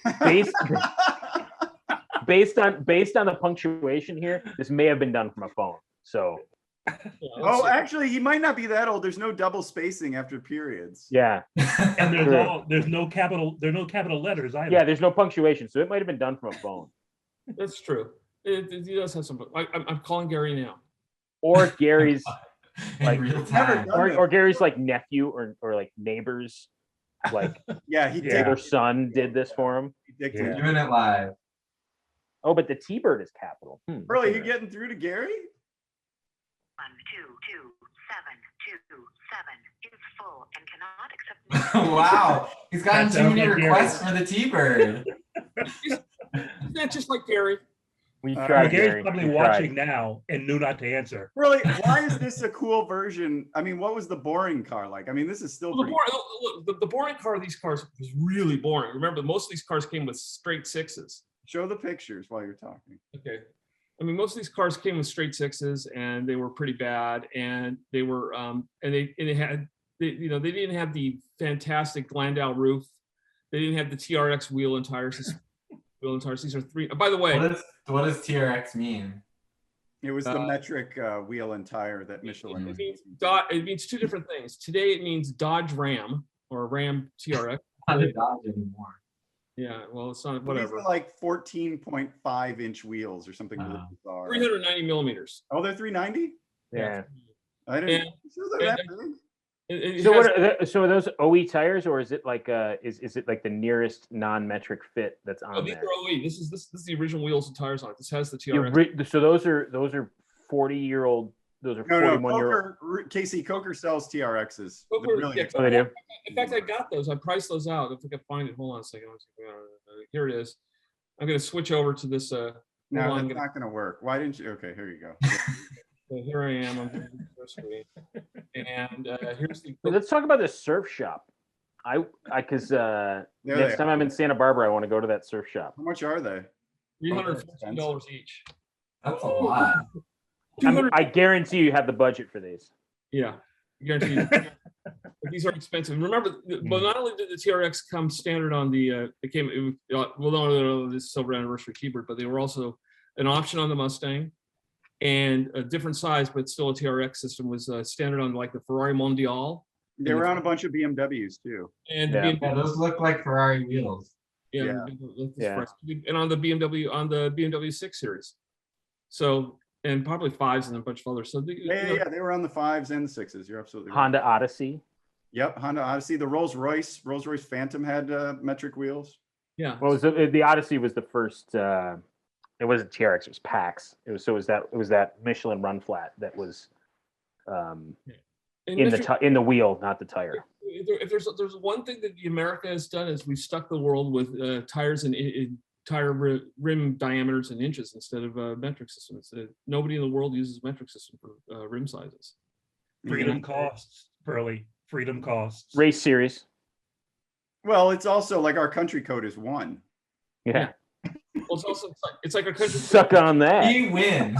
S4: Based on the punctuation here, this may have been done from a phone. So
S2: Oh, actually, he might not be that old. There's no double spacing after periods.
S4: yeah,
S3: And
S4: True.
S3: there's no capital letters either.
S4: yeah. There's no punctuation, so it might have been done from a phone.
S1: That's true. He does have some. I'm calling Gary now.
S4: Or Gary's
S5: In
S4: Like,
S5: real
S2: never
S5: time.
S2: done
S4: or Gary's like nephew or like neighbors, like
S2: Yeah, he
S3: Yeah.
S4: their son did this for him.
S2: dictated.
S5: Doing it live.
S4: Oh, but the T-bird is capital.
S2: Early, you getting through to Gary?
S6: 1227227 is full and cannot accept.
S5: Wow. He's gotten
S3: That
S5: too
S3: sounds
S5: many
S3: like Gary.
S5: requests for the T-bird.
S1: Isn't that just like Gary?
S4: We
S2: Uh,
S4: tried.
S3: Gary's
S4: Gary.
S3: probably
S4: We tried.
S3: watching now and knew not to answer.
S2: Really, why is this a cool version? I mean, what was the boring car like? I mean, this is still
S1: Well,
S2: pretty.
S1: the boring car of these cars was really boring. Remember, most of these cars came with straight sixes.
S2: Show the pictures while you're talking.
S1: Okay. I mean, most of these cars came with straight sixes, and they were pretty bad. And they were, they didn't have the fantastic Landau roof. They didn't have the TRX wheel and tires. These are three. By the way,
S5: What does TRX mean?
S2: It was the
S1: Uh,
S2: metric wheel and tire that Michelin was using.
S1: it means two different things. Today, it means Dodge Ram or Ram TRX.
S5: Not a Dodge anymore.
S1: Yeah, well, it's not
S2: These
S1: whatever.
S2: were like 14.5-inch wheels or something really
S5: Wow.
S2: bizarre.
S1: 390 millimeters.
S2: Oh, they're 390?
S4: Yeah.
S2: I didn't.
S1: And-
S2: So they're that
S1: and-
S2: big?
S1: It
S4: So
S1: has-
S4: so are those OE tires, or is it like is it like the nearest non-metric fit that's
S1: oh,
S4: on
S1: these
S4: there?
S1: are OE. This is the original wheels and tires on it. This has the
S4: You
S1: TRX.
S4: so those are 40-year-old. Those are
S2: No,
S4: 41-year-old.
S2: Casey, Coker sells TRXs. They're
S1: Coker,
S2: really
S1: yeah,
S2: expensive.
S4: Oh, they do.
S1: In fact, I got those. I priced those out. If I can find it, hold on a second. Here it is. I'm going to switch over to this.
S2: No,
S1: hold on,
S2: that's not going to work. Why didn't you? Okay, here you go.
S1: so here I am. I'm doing the first screen. And here's the.
S4: Well, let's talk about the surf shop. Because
S2: There they
S4: next
S2: are.
S4: time I'm in Santa Barbara, I want to go to that surf shop.
S2: How much are they?
S1: $315 each.
S5: That's a lot.
S1: 200.
S4: I guarantee you have the budget for these.
S1: Yeah, guaranteed. But these are expensive. Remember, well, not only did the TRX come standard on the, this silver anniversary T-bird, but they were also an option on the Mustang, and a different size, but still a TRX system was standard on like the Ferrari Mondial
S2: They were on a bunch of BMWs too.
S1: and
S4: Yeah.
S1: the
S5: Yeah, those look like Ferrari wheels.
S1: yeah,
S4: Yeah.
S1: and on the BMW 6 Series. So, and probably fives and a bunch of others. So
S2: Yeah, they were on the 5s and the 6s. You're absolutely right.
S4: Honda Odyssey.
S2: Yep, Honda Odyssey. The Rolls Royce Phantom had metric wheels.
S1: yeah.
S4: Well, the Odyssey was the first. It wasn't TRX. It was PAX. It was that Michelin run flat that was
S1: And
S4: in in the wheel, not the tire.
S1: if there's one thing that America has done is we've stuck the world with tires in tire rim diameters in inches instead of a metric system. Nobody in the world uses metric system for rim sizes.
S3: Freedom costs, Pearly. Freedom costs.
S4: Race series.
S2: Well, it's also like our country code is 1.
S4: Yeah.
S1: Well, it's also it's like a country.
S4: Suck on that.
S5: He wins.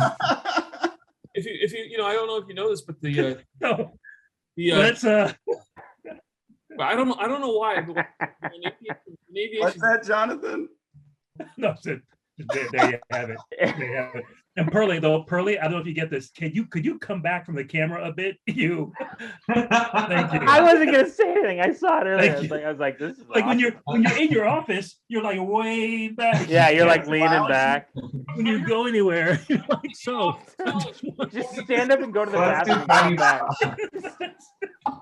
S1: If you I don't know if you know this, but
S3: No.
S1: the
S3: Let's
S1: I don't know why. But
S2: What's that, Jonathan?
S3: no, there you have it. There you have it. And Pearly, I don't know if you get this. Could you come back from the camera a bit? Thank you.
S4: I wasn't gonna say anything. I saw it earlier. I was like, this is
S3: Like
S4: awesome.
S3: when you're in your office, you're like way back.
S4: Yeah, you're like leaning back.
S3: When you go anywhere, you're like so.
S4: Just stand up and go to the
S5: Let's do
S4: bathroom and
S5: funny
S4: come back.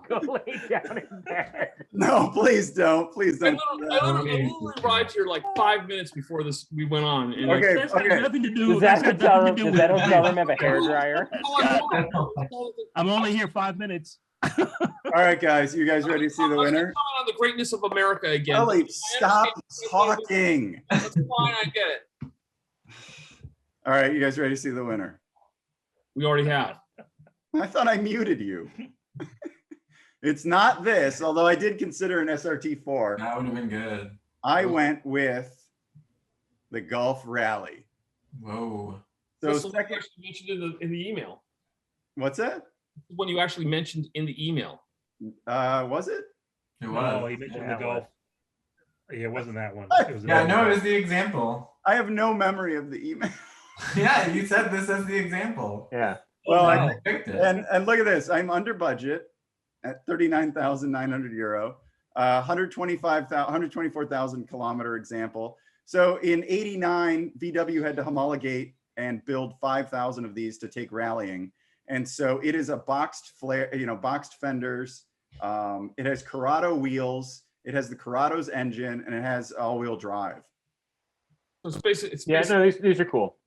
S4: Go lay down in bed.
S2: No, please don't. Please
S1: I
S2: don't.
S1: literally arrived here like 5 minutes before we went on. And
S2: Okay,
S3: That's got nothing to do.
S4: Does that
S3: that's got
S4: hotel
S3: nothing
S4: room?
S3: to do
S4: Does that
S3: with
S4: hotel
S3: me.
S4: room have a hairdryer?
S3: I'm only here 5 minutes.
S2: All right, guys, you guys ready to see the winner?
S1: Comment on the greatness of America again.
S2: Ellie, stop talking.
S1: That's fine, I get it.
S2: All right, you guys ready to see the winner?
S1: We already have.
S2: I thought I muted you. It's not this, although I did consider an SRT4.
S5: That would have been good.
S2: I went with the Gulf Rally.
S5: Whoa.
S2: So
S1: That's the one you
S2: second,
S1: actually mentioned in the email.
S2: what's that?
S1: When you actually mentioned in the email.
S2: Was it?
S5: It
S3: No,
S5: was.
S3: he mentioned
S4: Yeah,
S3: the
S4: it
S3: golf. Yeah, it wasn't that one. It was
S5: Yeah,
S3: another
S5: no,
S3: one.
S5: it was the example.
S2: I have no memory of the email.
S5: Yeah, you said this as the example.
S4: Yeah.
S2: Well,
S3: Oh,
S2: I
S3: wow.
S5: Picked it.
S2: And look at this. I'm under budget at 39,900 euro, 124,000 kilometer example. So in 89, VW had to homologate and build 5,000 of these to take rallying. And so it is a boxed flare, boxed fenders. It has Corrado wheels. It has the Corrado's engine, and it has all-wheel drive.
S1: So it's basically,
S4: Yeah, no, these are cool.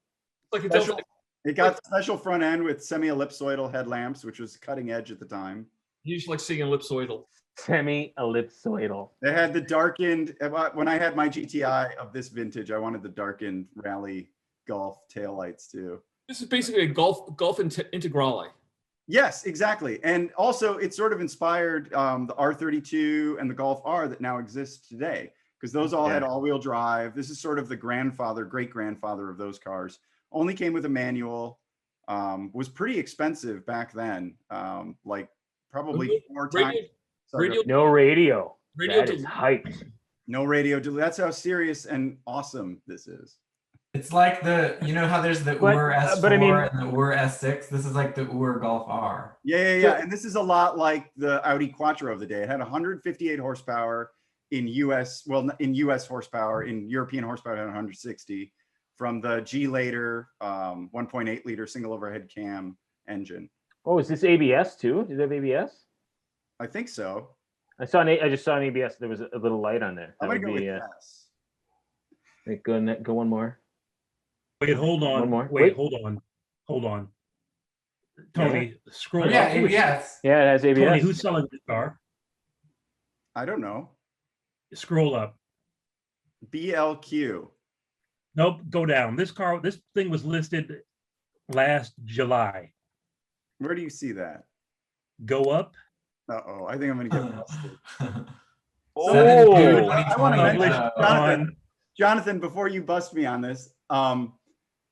S1: like a
S2: Special,
S1: Delta.
S2: it got special front end with semi-ellipsoidal headlamps, which was cutting edge at the time.
S1: You just like seeing ellipsoidal.
S4: Semi-ellipsoidal.
S2: They had the darkened, when I had my GTI of this vintage, I wanted the darkened rally Golf taillights too.
S1: This is basically a Golf Integrale.
S2: Yes, exactly. And also it sort of inspired the R32 and the Golf R that now exist today, because those all had all-wheel drive. This is sort of the great-grandfather of those cars. Only came with a manual, was pretty expensive back then, like probably 4 times.
S1: Radio,
S4: No radio.
S1: radio
S4: That is
S1: to-
S4: hyped.
S2: No radio. That's how serious and awesome this is.
S5: It's like you know how there's the
S4: But-
S5: UR S4
S4: but I mean-
S5: and the UR S6? This is like the UR Golf R.
S2: Yeah. And this is a lot like the Audi Quattro of the day. It had 158 horsepower in US horsepower. In European horsepower, it had 160 from the G later 1.8 liter single overhead cam engine.
S4: Oh, is this ABS too? Does it have ABS?
S2: I think so.
S4: I just saw an ABS. There was a little light on there.
S2: I'm
S4: That
S2: gonna
S4: would
S2: go
S4: be.
S2: with yes.
S4: Go one more.
S3: Wait, hold on.
S4: One more.
S3: Wait,
S4: Wait.
S3: hold on. Tony, scroll
S5: Oh, yeah,
S3: up.
S5: ABS.
S4: Yeah, it has ABS.
S3: Tony, who's selling this car?
S2: I don't know.
S3: Scroll up.
S2: BLQ.
S3: Nope, go down. This thing was listed last July.
S2: Where do you see that?
S3: Go up.
S2: Uh-oh, I think I'm gonna get busted.
S4: Oh.
S5: 72,
S2: I wanna
S5: 2020,
S2: mention- Jonathan, before you bust me on this,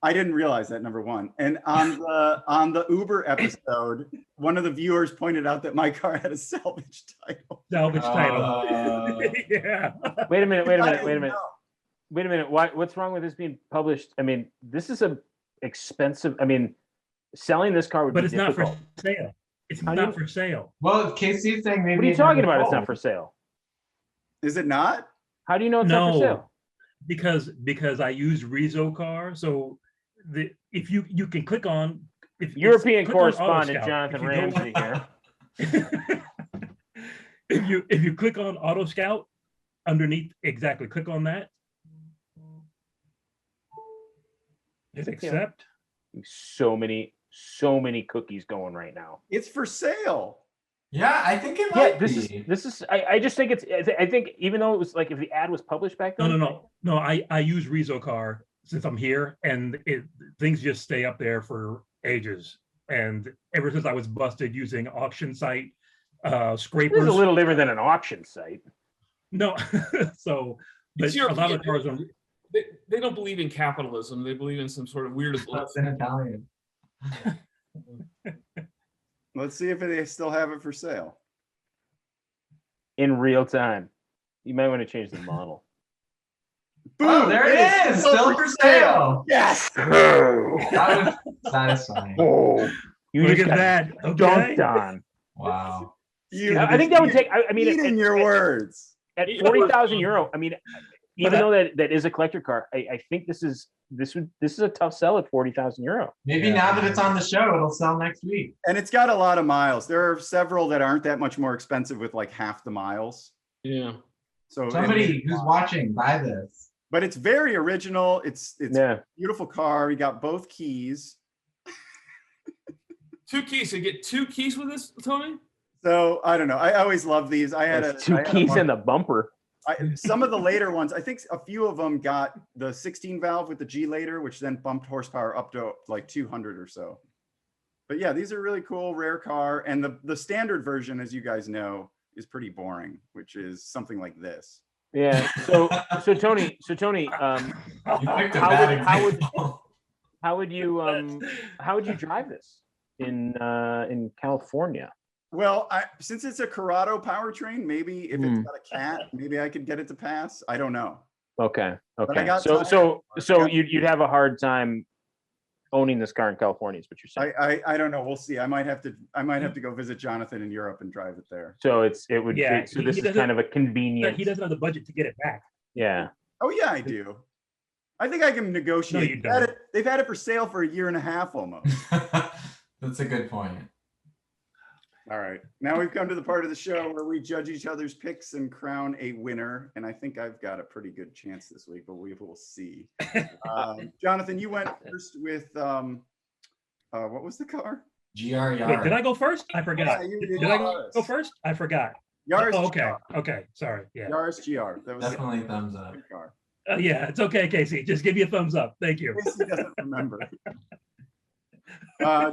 S2: I didn't realize that, number one. And on the Uber episode, one of the viewers pointed out that my car had a salvage title.
S3: Salvage title. Yeah.
S4: Wait a minute.
S2: I didn't know.
S4: Wait a minute. What's wrong with this being published? I mean, this is a expensive. I mean, selling this car would
S3: But
S4: be
S3: it's not
S4: difficult.
S3: for sale. It's
S4: How do
S3: not
S4: you-
S3: for sale.
S5: Well, KC's saying maybe.
S4: What are you
S5: it
S4: talking
S5: never
S4: about? It's not
S5: sold.
S4: for sale.
S2: Is it not?
S4: How do you know it's not for
S3: No.
S4: sale?
S3: Because I use Rezo car. So if you can click on
S4: European
S3: click on
S4: correspondent
S3: Autoscout.
S4: Jonathan
S3: If you go-
S4: Ramsey here.
S3: if you click on Auto Scout underneath, exactly, click on that. Hit accept.
S4: So many cookies going right now.
S2: It's for sale.
S5: Yeah, I think it
S4: Yeah,
S5: might
S4: this
S5: be.
S4: is. I just think it's. I think even though it was like if the ad was published back then.
S3: No. I use RezoCar since I'm here, and things just stay up there for ages. And ever since I was busted using auction site scrapers.
S4: This is a little different than an auction site.
S3: No, so but a lot of cars on.
S1: They don't believe in capitalism. They believe in some sort of weird.
S5: That's in Italian.
S2: Let's see if they still have it for sale.
S4: In real time. You might want to change the model.
S5: Oh, there it is! Still for sale.
S2: Yes.
S5: That was satisfying.
S4: Oh, you
S3: Look
S4: just
S3: at
S4: got
S3: that.
S4: dunked
S3: Okay.
S4: on.
S5: Wow.
S4: I think that would take. I mean,
S2: eating your words.
S4: At 40,000 euro. I mean, even though that is a collector car, I think this is a tough sell at 40,000 euro.
S5: Maybe now that it's on the show, it'll sell next week.
S2: And it's got a lot of miles. There are several that aren't that much more expensive with like half the miles.
S1: Yeah.
S2: So
S5: Somebody who's watching, buy this.
S2: but it's very original. It's
S4: Yeah.
S2: a beautiful car. You got both keys.
S1: 2 keys. So you get 2 keys with this, Tony?
S2: So I don't know. I always love these. I had
S4: Two keys in the bumper.
S2: some of the later ones. I think a few of them got the 16 valve with the G later, which then bumped horsepower up to like 200 or so. But yeah, these are really cool, rare car. And the standard version, as you guys know, is pretty boring, which is something like this.
S4: Yeah. So Tony.
S5: You picked a
S4: How would you drive this in California?
S2: Well, since it's a Corrado powertrain, maybe if it's got a cat, maybe I could get it to pass. I don't know.
S4: Okay.
S2: I
S4: Okay.
S2: got
S4: So you'd have a hard time owning this car in California, is what you're saying.
S2: I don't know. We'll see. I might have to go visit Jonathan in Europe and drive it there.
S4: So this
S3: he
S4: is kind of a convenient.
S3: He doesn't have the budget to get it back.
S4: Yeah.
S2: Oh yeah, I do. I think I can negotiate.
S3: No, you don't.
S2: They've had it for sale for 1.5 years almost.
S5: That's a good point.
S2: All right. Now we've come to the part of the show where we judge each other's picks and crown a winner. And I think I've got a pretty good chance this week, but we will see. Jonathan, you went first with what was the car?
S5: GR Yaris.
S3: Wait, did I go first? I forgot.
S2: Yeah, you did
S3: Did I
S2: Yaris.
S3: go first? I forgot.
S2: Yaris.
S3: Oh, okay.
S2: GR.
S3: Okay. Sorry. Yeah.
S2: Yaris GR. That was
S5: Definitely thumbs up.
S2: a good car.
S3: Yeah. It's okay, Casey. Just give me a thumbs up. Thank you.
S2: Casey doesn't remember.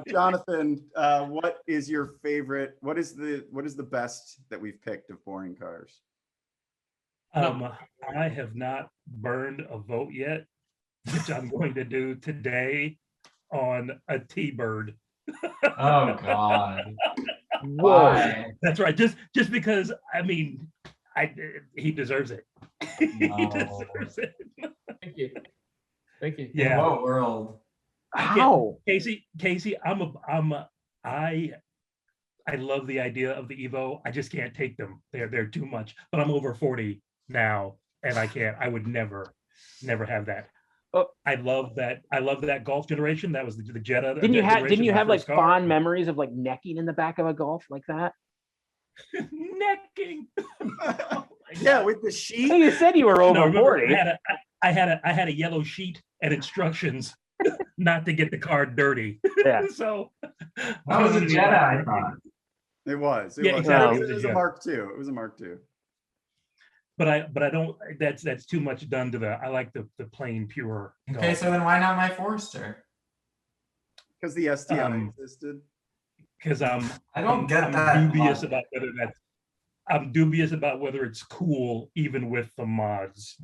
S2: Jonathan, what is your favorite? What is the best that we've picked of boring cars?
S3: I have not burned a vote yet, which I'm going to do today on a T-Bird.
S5: Oh God.
S4: Whoa.
S5: Why?
S3: That's right. Just because, I mean, he deserves it. He
S5: No.
S3: deserves it.
S1: Thank you. Thank you.
S3: Yeah.
S5: What world?
S4: How?
S3: Casey, I love the idea of the Evo. I just can't take them. They're too much. But I'm over 40 now, and I would never have that.
S4: Oh.
S3: I love that Golf generation. That was the Jetta.
S4: Didn't you
S3: generation, my
S4: have like
S3: first car.
S4: fond memories of like necking in the back of a Golf like that?
S3: Necking? Oh my
S2: Yeah,
S3: God.
S2: with the
S4: I
S2: sheet.
S4: think you said you were over
S3: No, remember,
S4: 40.
S3: I had a yellow sheet and instructions not to get the car dirty.
S4: Yeah.
S3: So
S5: That was a Jedi, I thought.
S2: It was.
S3: Yeah,
S4: exactly.
S2: It was a Mark II. It was a Mark II.
S3: But I don't. That's too much done to the. I like the plain pure.
S5: Okay,
S3: Golf.
S5: so then why not my Forester?
S2: Because the STI
S3: Um,
S2: existed.
S3: Because
S5: I don't get
S3: I'm
S5: that
S3: dubious
S5: logic.
S3: about whether that's. I'm dubious about whether it's cool even with the mods.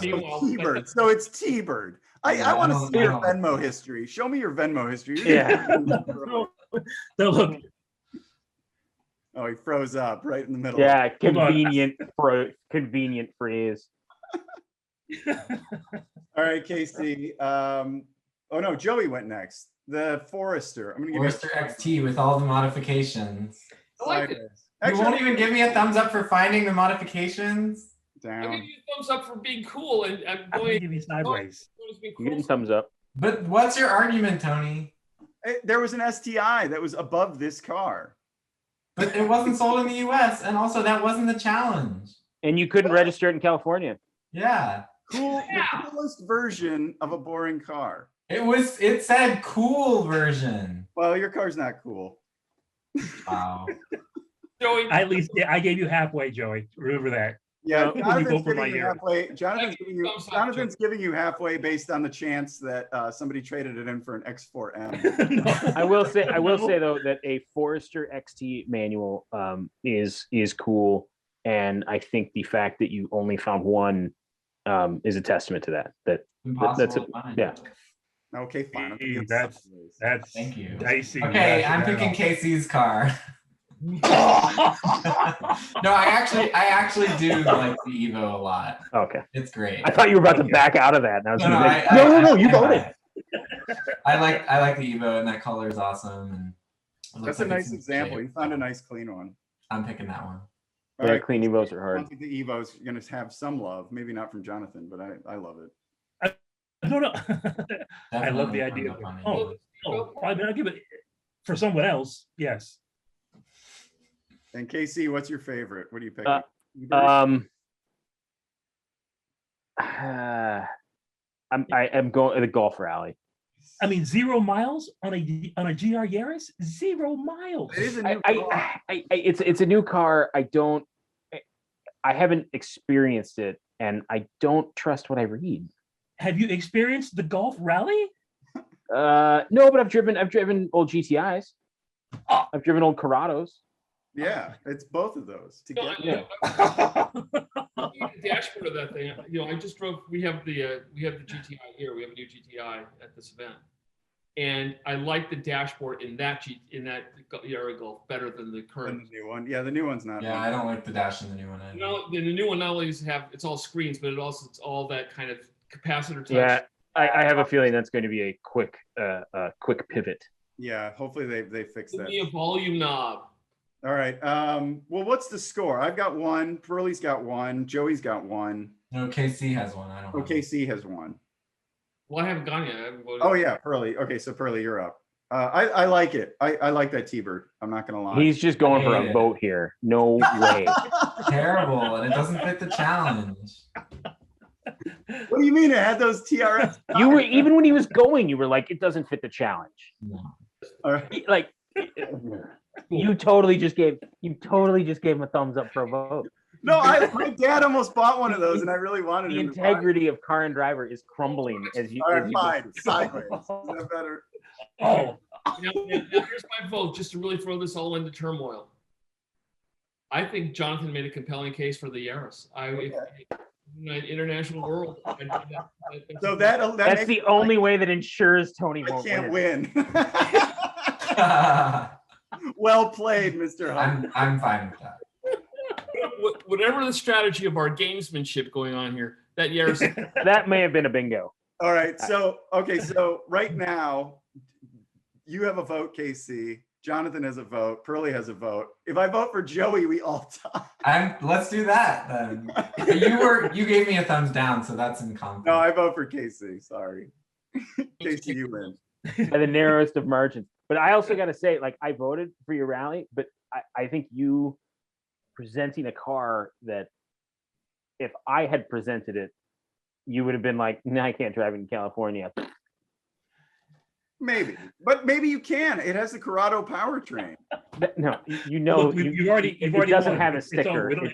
S1: Meanwhile,
S2: T-Bird. So it's T-Bird. I want to
S5: don't
S2: see your
S5: know.
S2: Venmo history. Show me your Venmo history.
S4: Yeah.
S3: So look,
S2: Oh, he froze up right in the middle.
S4: Yeah,
S3: Hold on.
S4: convenient freeze.
S2: All right, Casey. Oh no, Joey went next. The Forester. I'm gonna give
S5: Forester XT with all the modifications.
S1: I like it.
S5: You
S2: Actually,
S5: won't even give me a thumbs up for finding the modifications?
S1: I
S2: down.
S1: give you a thumbs up for being cool and
S3: I'm gonna
S1: going.
S3: give you sideways.
S1: Being
S4: You're getting
S1: cool.
S4: thumbs up.
S5: But what's your argument, Tony?
S2: There was an STI that was above this car.
S5: But it wasn't sold in the US, and also that wasn't the challenge.
S4: And you couldn't register it in California.
S5: Yeah.
S2: Cool,
S1: Yeah.
S2: the coolest version of a boring car.
S5: It said cool version.
S2: Well, your car's not cool.
S5: Wow.
S1: Joey,
S3: At least I gave you halfway, Joey. Remember that.
S2: Yeah,
S3: When you
S2: Jonathan's
S3: go for
S2: giving
S3: my
S2: you
S3: year.
S2: halfway. Jonathan's
S1: Thumbs up,
S2: Jonathan's giving you halfway based on the chance that somebody traded it in for an X4M.
S3: No.
S4: I will say
S3: No.
S4: though that a Forester XT manual is cool, and I think the fact that you only found one is a testament to that. That's
S5: Impossible to find.
S4: yeah.
S2: Okay, fine. I'll give you
S3: That's
S5: Thank you.
S3: dicey.
S5: Okay, I'm picking Casey's car. No, I actually do like the Evo a lot.
S4: Okay.
S5: It's great.
S4: I thought you were about to back out of that. And I was
S5: No,
S4: gonna
S5: no,
S4: be like,
S5: I-
S4: no,
S5: I-
S4: you
S5: I-
S4: voted.
S5: I like the Evo, and that color is awesome. And it looks
S2: That's a
S5: like it's
S2: nice
S5: in
S2: example.
S5: shape.
S2: You found a nice clean one.
S5: I'm picking that one.
S2: All
S4: Yeah,
S2: right,
S4: clean Evos are
S2: I
S4: hard.
S2: don't think the Evo's going to have some love, maybe not from Jonathan, but I love it.
S3: No, no. I love the
S5: Definitely
S3: idea.
S5: thumbs up on
S3: Oh,
S5: it.
S3: oh, I mean, I'll give it for someone else. Yes.
S2: And KC, what's your favorite? What do you pick?
S4: I am going the golf rally.
S3: I mean, 0 miles on a GR Yaris. 0 miles.
S2: It is a new car.
S4: It's a new car. I haven't experienced it, and I don't trust what I read.
S3: Have you experienced the golf rally?
S4: No, but I've driven old GTIs.
S3: Oh.
S4: I've driven old Corrados.
S2: Yeah, it's both of those together.
S4: Yeah.
S1: the dashboard of that thing. I just drove. We have the GTI here. We have a new GTI at this event, and I like the dashboard in that Yaris Golf better than the
S2: And
S1: current.
S2: the new one. Yeah, the new one's not.
S5: Yeah, I don't like the dash in the new one. either.
S1: No, the new one not only it's all screens, but it's all that kind of capacitor touch.
S4: Yeah, I have a feeling that's going to be a quick pivot.
S2: Yeah, hopefully they fix
S1: Give
S2: that.
S1: me a volume knob.
S2: All right. Well, what's the score? I've got one. Pearlie's got one. Joey's got one.
S5: No, KC has one. I don't. have one.
S2: OKC has one.
S1: Well, I haven't gone yet. I haven't voted.
S2: Oh yeah, Pearlie. Okay, so Pearlie, you're up. I like it. I like that T-Bird. I'm not gonna lie.
S4: He's just going for
S5: hate
S4: a
S5: it.
S4: vote here. No way.
S5: Terrible, and it doesn't fit the challenge.
S2: What do you mean it had those TRS?
S4: You were even when he was going, you were like, it doesn't fit the challenge.
S5: No.
S2: All right.
S4: Like you totally just gave him a thumbs up for a vote.
S2: No, my dad almost bought one of those, and I really wanted
S4: The
S2: him to buy it.
S4: integrity of Car and Driver is crumbling as you.
S2: All
S4: as
S2: right,
S4: you
S2: fine.
S4: go.
S2: Sideways. Is that better?
S3: Oh,
S1: Now, here's my vote, just to really throw this all into turmoil. I think Jonathan made a compelling case for the Yaris. In an international world.
S2: So that
S4: That's
S2: makes
S4: the only way that ensures Tony
S2: I
S4: won't
S2: can't
S4: win.
S2: win. Well played, Mr. Hunt.
S5: I'm fine with that.
S1: Whatever the strategy of our gamesmanship going on here, that Yaris.
S4: That may have been a bingo.
S2: All right. So okay. So right now, you have a vote, KC. Jonathan has a vote. Pearlie has a vote. If I vote for Joey, we all tie.
S5: Let's do that then. You gave me a thumbs down, so that's in conflict.
S2: No, I vote for KC. Sorry. KC, you win.
S4: By the narrowest of margins. But I also got to say, like, I voted for your rally, but I think you presenting a car that if I had presented it, you would have been like, no, I can't drive in California.
S2: Maybe, but maybe you can. It has the Corrado powertrain.
S4: No,
S3: Look, you've already
S4: it
S3: won.
S4: doesn't have a
S3: It's over.
S4: sticker.
S3: We don't
S4: It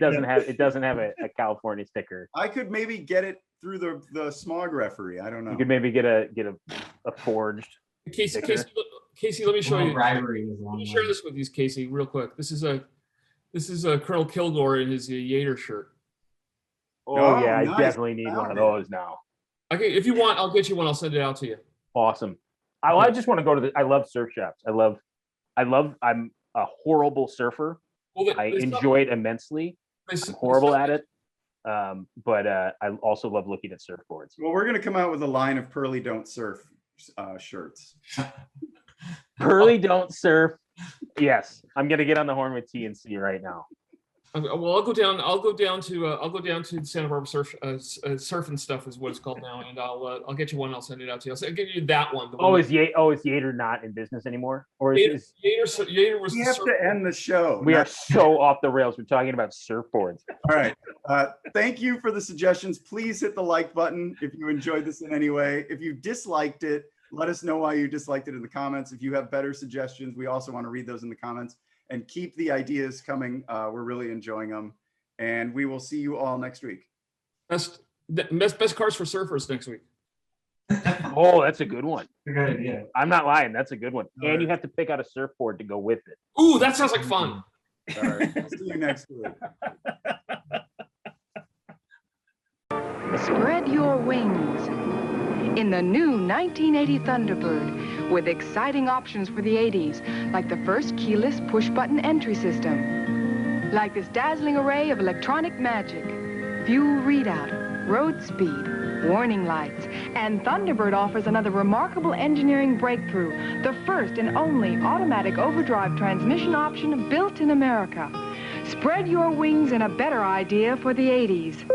S4: doesn't
S3: need
S4: have a California sticker.
S2: I could maybe get it through the smog referee. I don't know.
S4: You could maybe get a forged.
S1: Casey,
S4: Sticker.
S1: Casey, let me show you.
S5: Bribery is
S1: Let
S5: one
S1: me
S5: way.
S1: share this with you, Casey, real quick. This is a Colonel Kilgore in his Yater shirt.
S4: Oh,
S2: Oh,
S4: yeah, I
S2: nice.
S4: definitely need one of those now.
S1: Okay, if you want, I'll get you one. I'll send it out to you.
S4: Awesome. I just want to go to I love surf shops. I'm a horrible surfer.
S1: Well,
S4: I enjoy it immensely. I'm horrible at it. But I also love looking at surfboards.
S2: Well, we're gonna come out with a line of Pearlie Don't Surf shirts.
S4: Pearlie don't surf. Yes, I'm gonna get on the horn with TNC right now.
S1: Well, I'll go down to Santa Barbara surf and stuff is what it's called now, and I'll get you one. I'll send it out to you. I'll give you that one.
S4: Is Yater not in business anymore? Or is
S1: Yater was
S2: We
S1: the
S2: have
S1: surf.
S2: to end the show.
S4: we are so off the rails? We're talking about surfboards.
S2: All right. Thank you for the suggestions. Please hit the like button if you enjoyed this in any way. If you disliked it, let us know why you disliked it in the comments. If you have better suggestions, we also want to read those in the comments. and keep the ideas coming. We're really enjoying them. And we will see you all next week.
S1: Best cars for surfers next week.
S4: Oh, that's a good one.
S5: Good idea.
S4: I'm not lying. That's a good one.
S2: All
S4: And
S2: right.
S4: you have to pick out a surfboard to go with it.
S1: Ooh, that sounds like fun.
S2: All right. See you next week.
S7: Spread your wings in the new 1980 Thunderbird with exciting options for the 80s, like the first keyless push-button entry system, like this dazzling array of electronic magic, fuel readout, road speed, warning lights, and Thunderbird offers another remarkable engineering breakthrough, the first and only automatic overdrive transmission option built in America. Spread your wings in a better idea for the 80s.